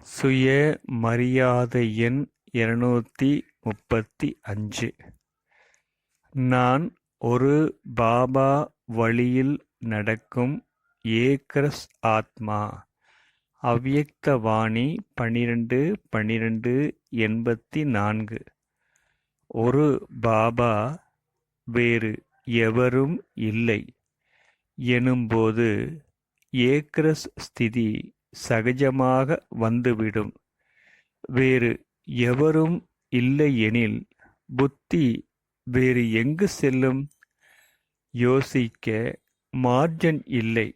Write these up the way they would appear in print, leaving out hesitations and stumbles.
சுய மரியாதை எண் 235. நான் ஒரு பாபா வழியில் நடக்கும் ஏக்ரஸ் ஆத்மா. அவ்யக்தவாணி 12-12-84. ஒரு பாபா வேறு எவரும் இல்லை எனும்போது ஏக்ரஸ் ஸ்திதி சகஜமாக வந்துவிடும். வேறு எவரும் இல்லையெனில் புத்தி வேறு எங்கு செல்லும்? யோசிக்க மார்ஜன் இல்லை.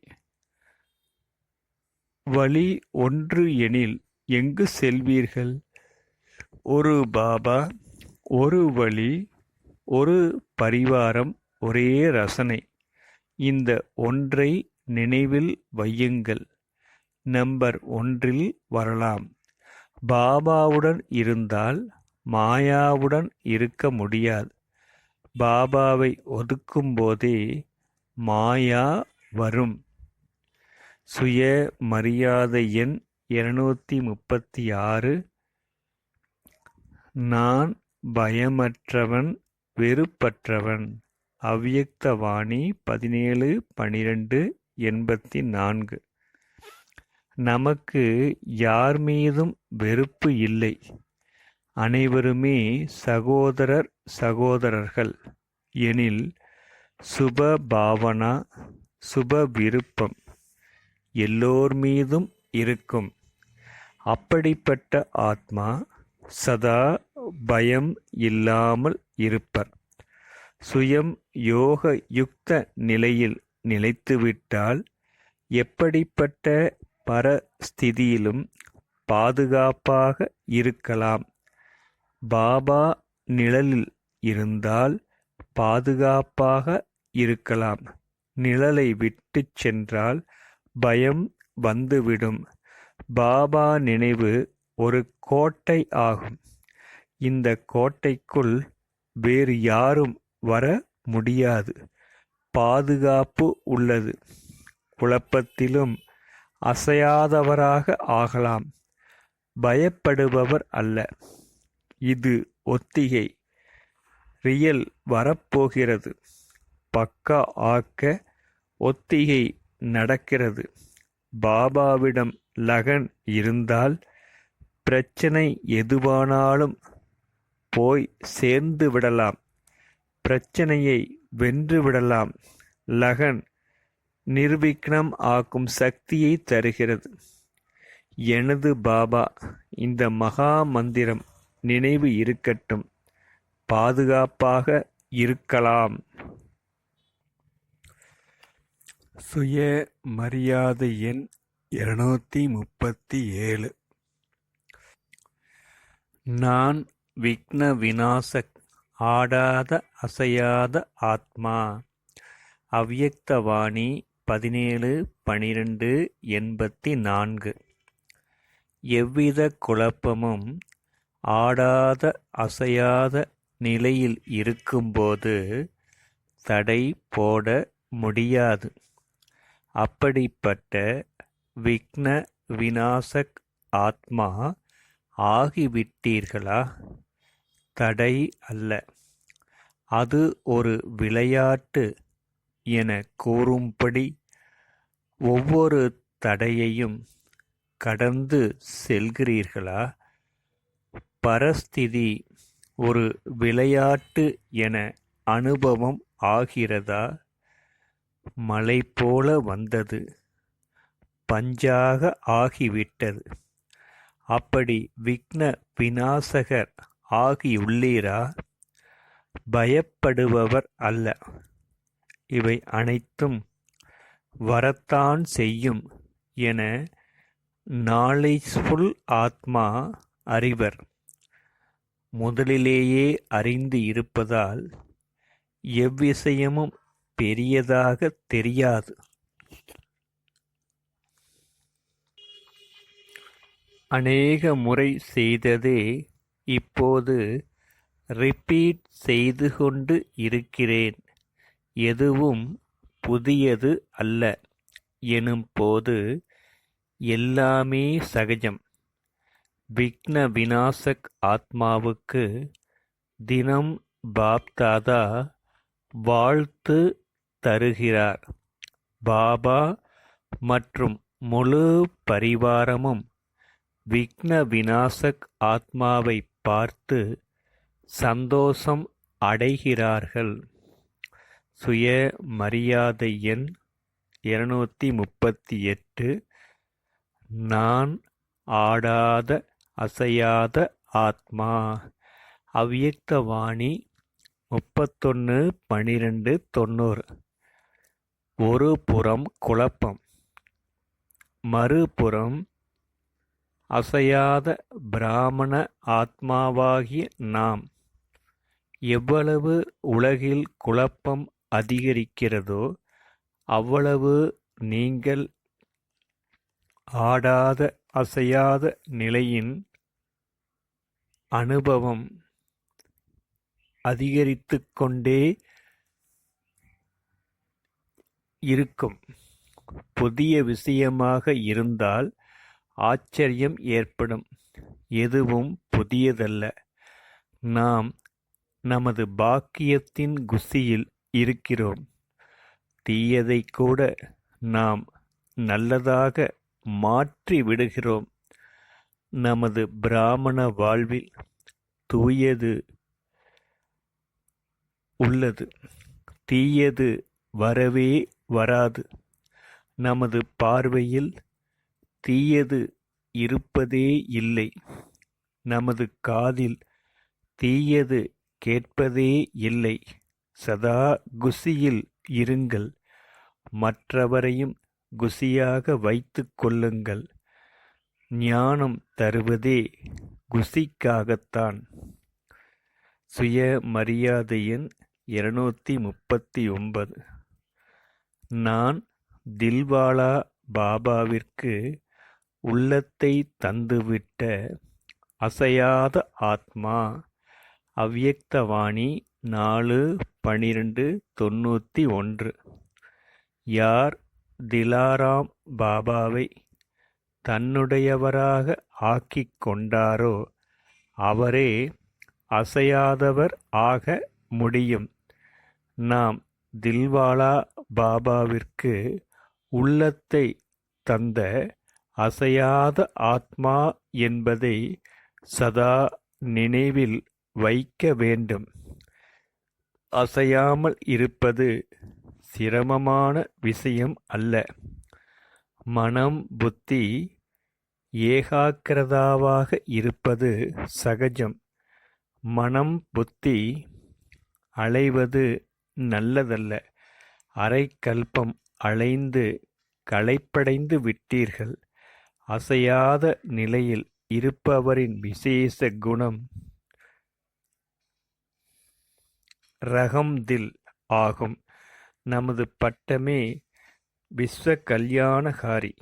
வழி ஒன்று எனில் எங்கு செல்வீர்கள்? ஒரு பாபா, ஒரு வழி, ஒரு பரிவாரம், ஒரே ரசனை. இந்த ஒன்றை நினைவில் வையுங்கள். நம்பர் 1 வரலாம். பாபாவுடன் இருந்தால் மாயாவுடன் இருக்க முடியாது. பாபாவை ஒதுக்கும்போதே மாயா வரும். சுய மரியாதை எண் 236. நான் பயமற்றவன், வெறுப்பற்றவன். அவ்யக்தவாணி 17-12-84. நமக்கு யார் மீதும் வெறுப்பு இல்லை. அனைவருமே சகோதரர்கள் எனில் சுப பாவனா, சுப விருப்பம் எல்லோர் மீதும் இருக்கும். அப்படிப்பட்ட ஆத்மா சதா பயம் இல்லாமல் இருப்பர். சுயம் யோக யுக்த நிலையில் நிலைத்துவிட்டால் எப்படிப்பட்ட பரஸ்திதியிலும் பாதுகாப்பாக இருக்கலாம். பாபா நிழலில் இருந்தால் பாதுகாப்பாக இருக்கலாம். நிழலை விட்டு சென்றால் பயம் வந்துவிடும். பாபா நினைவு ஒரு கோட்டை ஆகும். இந்த கோட்டைக்குள் வேறு யாரும் வர முடியாது. பாதுகாப்பு உள்ளது. குழப்பத்திலும் அசையாதவராக ஆகலாம். பயப்படுபவர் அல்ல. இது ஒத்திகை. ரியல் வரப்போகிறது. பக்கா ஆக்க ஒத்திகை நடக்கிறது. பாபாவிடம் லகன் இருந்தால் பிரச்சனை எதுவானாலும் போய் சேர்ந்து விடலாம். பிரச்சனையை வென்று விடலாம். லகன் நிர்விக்னம் ஆக்கும் சக்தியை தருகிறது. எனது பாபா, இந்த மகா மந்திரம் நினைவு இருக்கட்டும். பாதுகாப்பாக இருக்கலாம். சுய மரியாதை எண் 237. நான் விக்ன விநாசக், ஆடாத அசையாத ஆத்மா. அவ்யக்தவாணி 17-12-84. எவ்வித குழப்பமும் ஆடாத அசையாத நிலையில் இருக்கும்போது தடை போட முடியாது. அப்படிப்பட்ட விக்ன விநாசக் ஆத்மா ஆகிவிட்டீர்களா? தடை அல்ல, அது ஒரு விளையாட்டு என கூறும்படி ஒவ்வொரு தடையையும் கடந்து செல்கிறீர்களா? பரஸ்திதி ஒரு விளையாட்டு என அனுபவம் ஆகிறதா? மலை போல வந்தது, பஞ்சாக ஆகிவிட்டது. அப்படி விக்ன விநாசகர் ஆகியுள்ளீரா? பயப்படுபவர் அல்ல. இவை அனைத்தும் வரத்தான் செய்யும் என நாலேஜ்ஃபுல் ஆத்மா அறிவர். முதலிலேயே அறிந்து இருப்பதால் எவ்விஷயமும் பெரியதாக தெரியாது. அநேக முறை செய்ததே இப்போது ரிப்பீட் செய்து கொண்டு இருக்கிறேன். எதுவும் புதியது அல்ல எனும்போது எல்லாமே சகஜம். விக்ன விநாசக் ஆத்மாவுக்கு தினம் பாப்தாதா வாழ்த்து தருகிறார். பாபா மற்றும் முழு பரிவாரமும் விக்ன விநாசக் ஆத்மாவை பார்த்து சந்தோஷம் அடைகிறார்கள். சுய மரியாதை எண் 238. நான் ஆடாத அசையாத ஆத்மா. அவ்யக்த வாணி 31/12/90. ஒரு புறம் குழப்பம், மறுபுறம் அசையாத பிராமண ஆத்மாவாகிய நாம். எவ்வளவு உலகில் குழப்பம் அதிகரிக்கிறதோ அவ்வளவு நீங்கள் ஆடாத அசையாத நிலையின் அனுபவம் அதிகரித்துக்கொண்டே இருக்கும். புதிய விஷயமாக இருந்தால் ஆச்சரியம் ஏற்படும். எதுவும் புதியதல்ல. நாம் நமது பாக்கியத்தின் குசியில் இருக்கிறோம். தீயதை கூட நாம் நல்லதாக மாற்றி விடுகிறோம். நமது பிராமண வாழ்வில் தூயது உள்ளது, தீயது வரவே வராது. நமது பார்வையில் தீயது இருப்பதே இல்லை. நமது காதில் தீயது கேட்பதே இல்லை. சதா குசியில் இருங்கள். மற்றவரையும் குசியாக வைத்துக் கொள்ளுங்கள். ஞானம் தருவதே குசிக்காகத்தான். சுய மரியாதை எண் 239. நான் தில்வாலா பாபாவிற்கு உள்ளத்தை தந்துவிட்ட அசையாத ஆத்மா. அவ்யக்த வாணி 4/12/91. யார் திலாராம் பாபாவை தன்னுடையவராக ஆக்கிக் கொண்டாரோ அவரே அசையாதவர் ஆக முடியும். நாம் தில்வாலா பாபாவிற்கு உள்ளத்தை தந்த அசையாத ஆத்மா என்பதை சதா நினைவில் வைக்க வேண்டும். அசையாமல் இருப்பது சிரமமான விஷயம் அல்ல. மனம் புத்தி ஏகாக்கிரதாவாக இருப்பது சகஜம். மனம் புத்தி அலைவது நல்லதல்ல. அரை கல்பம் அலைந்து களைப்படைந்து விட்டீர்கள். அசையாத நிலையில் இருப்பவரின் விசேஷ குணம் ரஹம்தில் ஆகும். நமது பட்டமே விஸ்வ கல்யாணகாரி.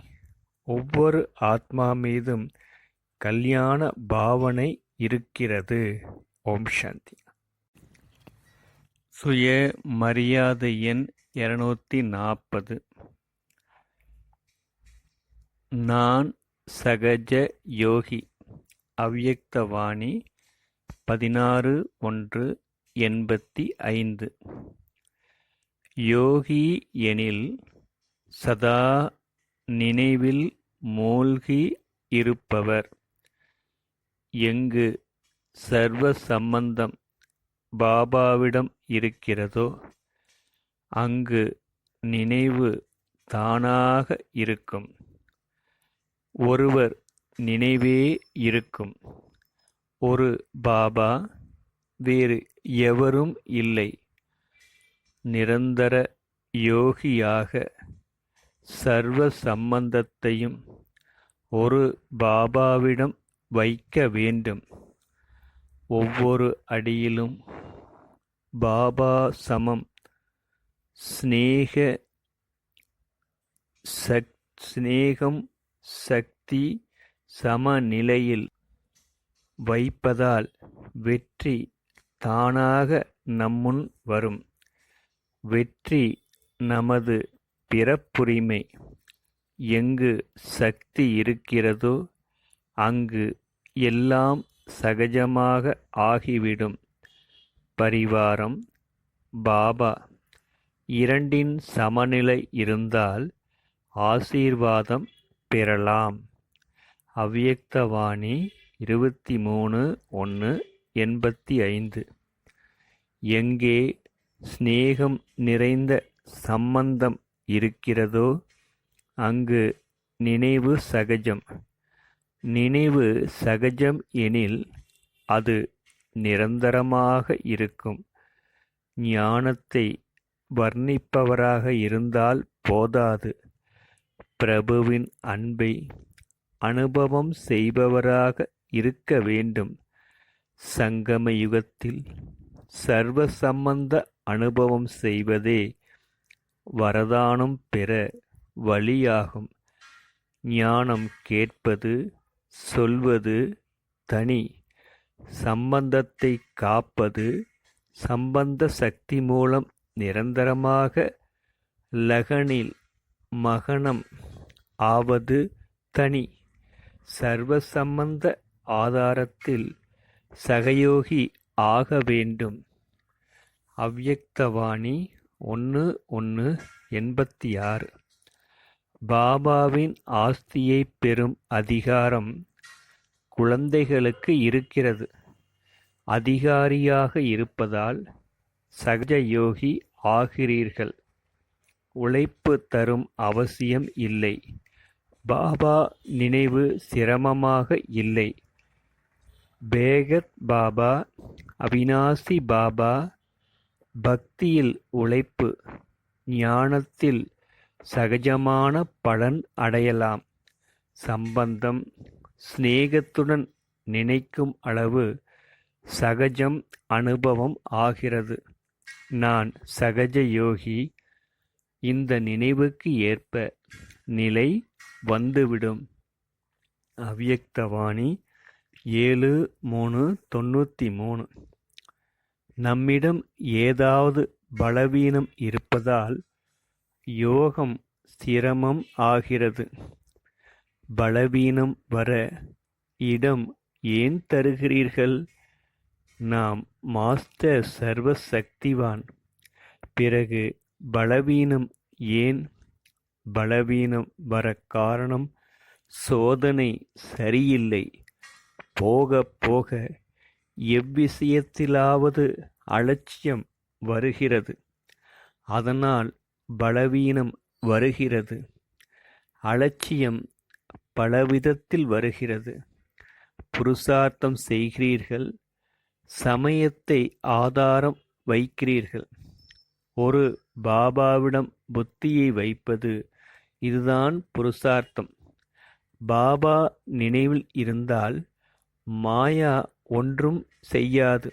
ஒவ்வொரு ஆத்மா மீதும் கல்யாண பாவனை இருக்கிறது. ஓம் சாந்தி. சுய மரியாதை எண் 240. நான் சகஜ யோகி. அவ்யக்த வாணி 16/1/85. யோகி எனில் சதா நினைவில் மூழ்கி இருப்பவர். எங்கு சர்வ சம்பந்தம் பாபாவிடம் இருக்கிறதோ அங்கு நினைவு தானாக இருக்கும். ஒருவர் நினைவே இருக்கும். ஒரு பாபா, வேறு எவரும் இல்லை. நிரந்தர யோகியாக சர்வ சம்பந்தத்தையும் ஒரு பாபாவிடம் வைக்க வேண்டும். ஒவ்வொரு அடியிலும் பாபா சமம். ஸ்நேகம் சக்தி சமநிலையில் வைப்பதால் வெற்றி தானாக நம்முன் வரும். வெற்றி நமது பிறப்புரிமை. எங்கு சக்தி இருக்கிறதோ அங்கு எல்லாம் சகஜமாக ஆகிவிடும். பரிவாரம் பாபா இரண்டின் சமநிலை இருந்தால் ஆசீர்வாதம் பெறலாம். அவ்யக்தவாணி 23/1/85. எங்கே சிநேகம் நிறைந்த சம்பந்தம் இருக்கிறதோ அங்கு நினைவு சகஜம். நினைவு சகஜம் எனில் அது நிரந்தரமாக இருக்கும். ஞானத்தை வர்ணிப்பவராக இருந்தால் போதாது, பிரபுவின் அன்பை அனுபவம் செய்பவராக இருக்க வேண்டும். சங்கம யுகத்தில் சர்வ சம்பந்த அனுபவம் செய்வதே வரதானம் பெற வழியாகும். ஞானம் கேட்பது சொல்வது தனி, சம்பந்தத்தை காப்பது சம்பந்த சக்தி மூலம் நிரந்தரமாக லகனில் மகனம் ஆவது தனி. சர்வ சம்பந்த ஆதாரத்தில் சகயோகி ஆக வேண்டும். அவ்யக்தவாணி 1/1/86. பாபாவின் ஆஸ்தியை பெறும் அதிகாரம் குழந்தைகளுக்கு இருக்கிறது. அதிகாரியாக இருப்பதால் சகஜயோகி ஆகிறீர்கள். உழைப்பு தரும் அவசியம் இல்லை. பாபா நினைவு சிரமமாக இல்லை. பேகத் பாபா, அவினாசி பாபா. பக்தியில் உழைப்பு, ஞானத்தில் சகஜமான பலன் அடையலாம். சம்பந்தம் சிநேகத்துடன் நினைக்கும் அளவு சகஜம் அனுபவம் ஆகிறது. நான் சகஜ யோகி. இந்த நினைவுக்கு ஏற்ப நிலை வந்துவிடும். அவ்யக்தவாணி 7/3/93. நம்மிடம் ஏதாவது பலவீனம் இருப்பதால் யோகம் சிரமம் ஆகிறது. பலவீனம் வர இடம் ஏன் தருகிறீர்கள்? நாம் மாஸ்டர் சர்வ சக்திவான். பிறகு பலவீனம் ஏன்? பலவீனம் வர காரணம் சோதனை சரியில்லை. போக போக எவ்விஷயத்திலாவது அலட்சியம் வருகிறது. அதனால் பலவீனம் வருகிறது. அலட்சியம் பலவிதத்தில் வருகிறது. புருஷார்த்தம் செய்கிறீர்கள், சமயத்தை ஆதாரம் வைக்கிறீர்கள். ஒரு பாபாவிடம் புத்தியை வைப்பது, இதுதான் புருஷார்த்தம். பாபா நினைவில் இருந்தால் மாயா ஒன்றும் செய்யாது.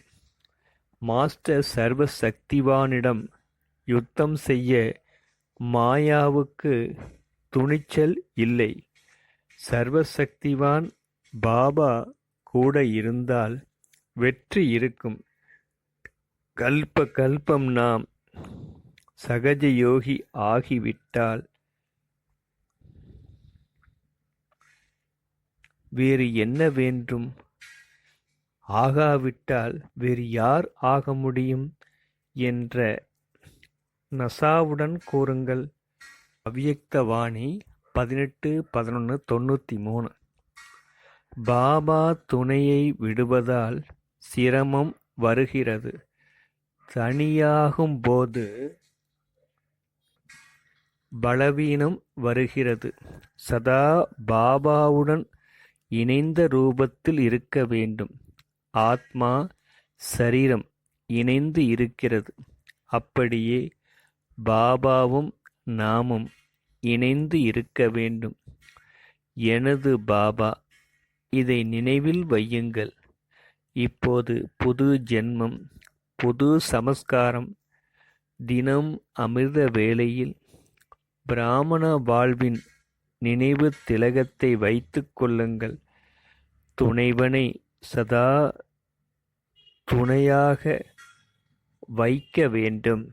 மாஸ்டர் சர்வ சக்திவானிடம் யுத்தம் செய்ய மாயாவுக்கு துணிச்சல் இல்லை. சர்வசக்திவான் பாபா கூட இருந்தால் வெற்றி இருக்கும். கல்ப கல்பம் நாம் சகஜ யோகி ஆகிவிட்டால் வேறு என்ன வேண்டும்? ஆகாவிட்டால் வேறு யார் ஆக முடியும் என்ற நசாவுடன் கூறுங்கள். அவ்யக்தவாணி 18/11/93. பாபா துணையை விடுவதால் சிரமம் வருகிறது. தனியாகும் போது பலவீனம் வருகிறது. சதா பாபாவுடன் இணைந்த ரூபத்தில் இருக்க வேண்டும். ஆத்மா சரீரம் இணைந்து இருக்கிறது. அப்படியே பாபாவும் நாமும் இணைந்து இருக்க வேண்டும். எனது பாபா, இதை நினைவில் வையுங்கள். இப்போது புது ஜென்மம், புது சமஸ்காரம். தினம் அமிர்த வேளையில் பிராமண வாழ்வின் நினைவு திலகத்தை வைத்துக் கொள்ளுங்கள். துணைவனை சதா துணையாக வைக்க வேண்டும்.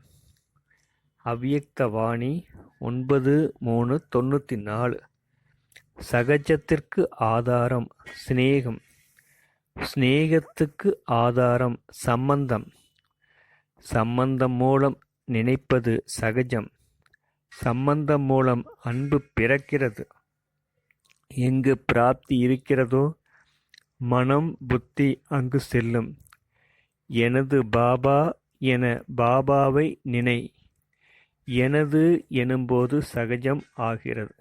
அவ்யக்தவாணி 9/3/94. சகஜத்திற்கு ஆதாரம் சிநேகம். சிநேகத்துக்கு ஆதாரம் சம்பந்தம். சம்பந்தம் மூலம் நினைப்பது சகஜம். சம்பந்தம் மூலம் அன்பு பிறக்கிறது. எங்கு பிராப்தி இருக்கிறதோ மனம் புத்தி அங்கு செல்லும். எனது பாபா என பாபாவை நினை. எனது எனும்போது சகஜம் ஆகிறது.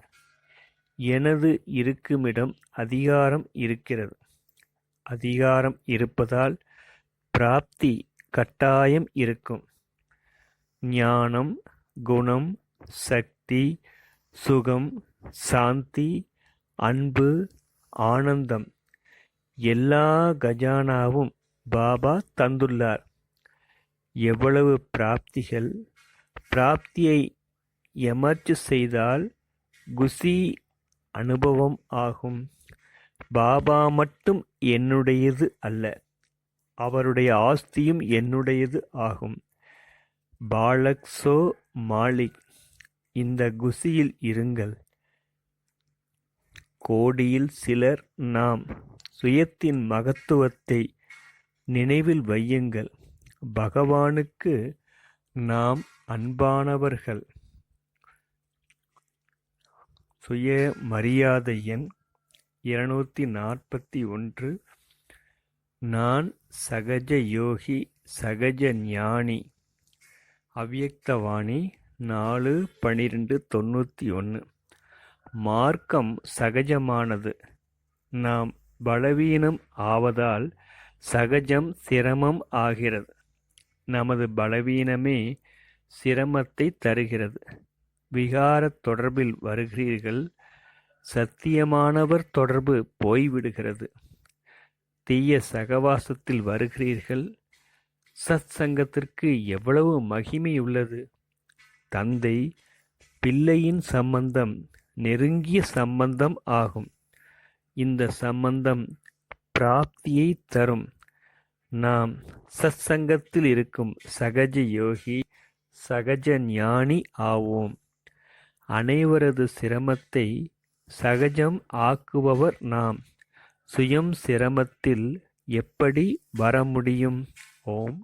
எனது இருக்குமிடம் அதிகாரம் இருக்கிறது. அதிகாரம் இருப்பதால் பிராப்தி கட்டாயம் இருக்கும். ஞானம், குணம், சக்தி, சுகம், சாந்தி, அன்பு, ஆனந்தம் எல்லா கஜானாவும் பாபா தந்துள்ளார். எவ்வளவு பிராப்திகள்! பிராப்தியை எமர்ச்சி செய்தால் குஷி அனுபவம் ஆகும். பாபா மட்டும் என்னுடையது அல்ல, அவருடைய ஆஸ்தியும் என்னுடையது ஆகும். பாலக்ஸோ மாலிக். இந்த குஷியில் இருங்கள். கோடியில் சிலர் நாம் சுயத்தின் மகத்துவத்தை நினைவில் வையுங்கள். பகவானுக்கு நாம் அன்பானவர்கள். சுய மரியாதை எண் 241. நான் சகஜ யோகி, சகஜ ஞானி. அவ்யக்தவாணி 4/12/91. மார்க்கம் சகஜமானது. நாம் பலவீனம் ஆவதால் சகஜம் சிரமம் ஆகிறது. நமது பலவீனமே சிரமத்தை தருகிறது. விகாரத் தொடர்பில் வருகிறீர்கள். சத்தியமானவர் தொடர்பு போய்விடுகிறது. தீய சகவாசத்தில் வருகிறீர்கள். சத் சங்கத்திற்கு எவ்வளவு மகிமை உள்ளது! தந்தை பிள்ளையின் சம்பந்தம் நெருங்கிய சம்பந்தம் ஆகும். இந்த சம்பந்தம் பிராப்தியை தரும். நாம் சத் சங்கத்தில் இருக்கும் சகஜ யோகி, சகஜ ஞானி ஆவோம். அனைவரது சிரமத்தை சகஜம் ஆக்குபவர் நாம். சுயம் சிரமத்தில் எப்படி வர முடியும்? ஓம்